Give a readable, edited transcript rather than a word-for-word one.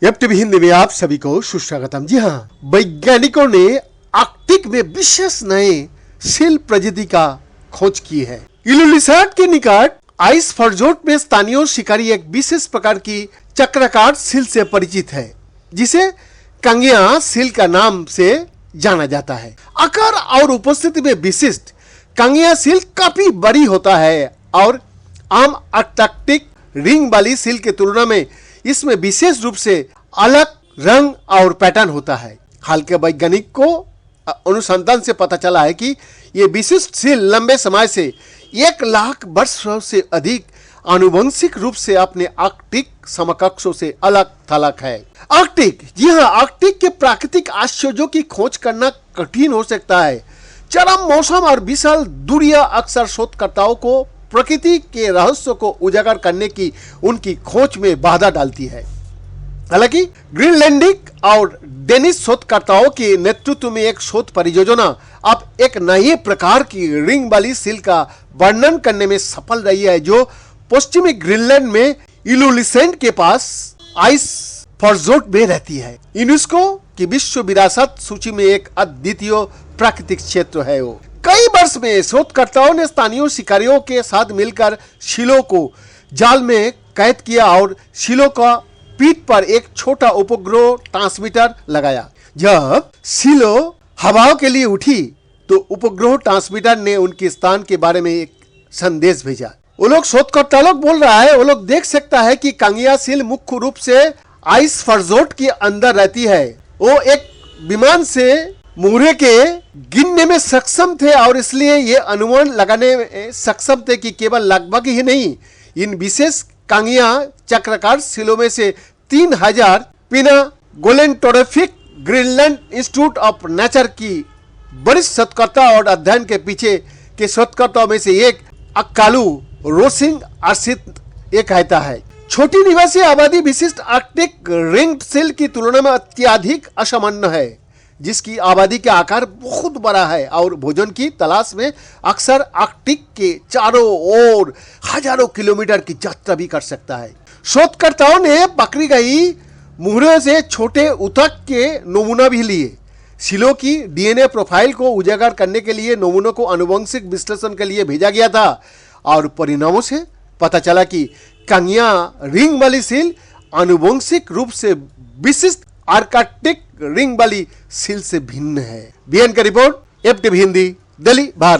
FTV Hindi में आप सभी को सुस्वागतम। जी हाँ, वैज्ञानिकों ने आर्कटिक में विशेष नए सील प्रजाति का खोज की है। इलुलिसाट के निकट आइस फर्जोट में स्थानीय शिकारी एक विशेष प्रकार की चक्राकार सील से परिचित है, जिसे कांगिया सील का नाम से जाना जाता है। आकार और उपस्थिति में विशिष्ट कांगिया सील काफी बड़ी होता है और आम आर्कटिक रिंग वाली सील के तुलना में इसमें विशेष रूप से अलग रंग और पैटर्न होता है। हाल के वैज्ञानिक को अनुसंधान से पता चला है कि ये विशिष्ट सील लंबे समय से 1 लाख वर्षों से अधिक आनुवंशिक रूप से अपने आर्कटिक समकक्षों से अलग थलग है। आर्कटिक, जी हाँ, आर्कटिक के प्राकृतिक आश्चर्यों की खोज करना कठिन हो सकता है। चरम मौसम और विशाल दूरियां अक्सर शोधकर्ताओं को प्रकृति के रहस्य को उजागर करने की उनकी खोज में बाधा डालती है। हालांकि ग्रीनलैंडिक और डेनिश शोधकर्ताओं के नेतृत्व में एक शोध परियोजना अब एक नए प्रकार की रिंग वाली सील का वर्णन करने में सफल रही है, जो पश्चिमी ग्रीनलैंड में इलुलिसेंट के पास आइस फर्जोट में रहती है। यूनेस्को की विश्व विरासत सूची में एक अद्वितीय प्राकृतिक क्षेत्र है। वो कई वर्ष में शोधकर्ताओं ने स्थानीय शिकारियों के साथ मिलकर सीलों को जाल में कैद किया और सीलों का पीठ पर एक छोटा उपग्रह ट्रांसमीटर लगाया। जब सीलो हवाओं के लिए उठी तो उपग्रह ट्रांसमीटर ने उनके स्थान के बारे में एक संदेश भेजा। वो लोग शोधकर्ता लोग बोल रहा है, वो लोग देख सकता है कि कांगिया सील मुख्य रूप से आइस फर्जोट के अंदर रहती है। वो एक विमान से मुहरे के गिनने में सक्षम थे और इसलिए ये अनुमान लगाने में सक्षम थे कि केवल लगभग ही नहीं, इन विशेष कांगिया चक्राकार सीलों में से 3000 पिना गोलेंटोरेफिक ग्रीनलैंड इंस्टीट्यूट ऑफ नेचर की वरिष्ठ शोधकर्ता और अध्ययन के पीछे के शोधकर्ताओं में से एक अक्कालू रोसिंग आर्सित एक कहता है। छोटी निवासी आबादी विशिष्ट आर्कटिक रिंग्ड सील की तुलना में अत्यधिक असामान्य है, जिसकी आबादी का आकार बहुत बड़ा है और भोजन की तलाश में अक्सर आर्कटिक के चारों ओर हजारों किलोमीटर की यात्रा भी कर सकता है। शोधकर्ताओं ने पकड़ी गई मुहरे से छोटे ऊतक के नमूना भी लिए। सीलों की डीएनए प्रोफाइल को उजागर करने के लिए नमूनों को आनुवंशिक विश्लेषण के लिए भेजा गया था और परिणामों से पता चला कि कांगिया रिंग वाली सील आनुवंशिक रूप से विशिष्ट आर्कटिक रिंग वाली सील से भिन्न है। बीएन का रिपोर्ट, एफटीवी हिंदी, दिल्ली, भारत।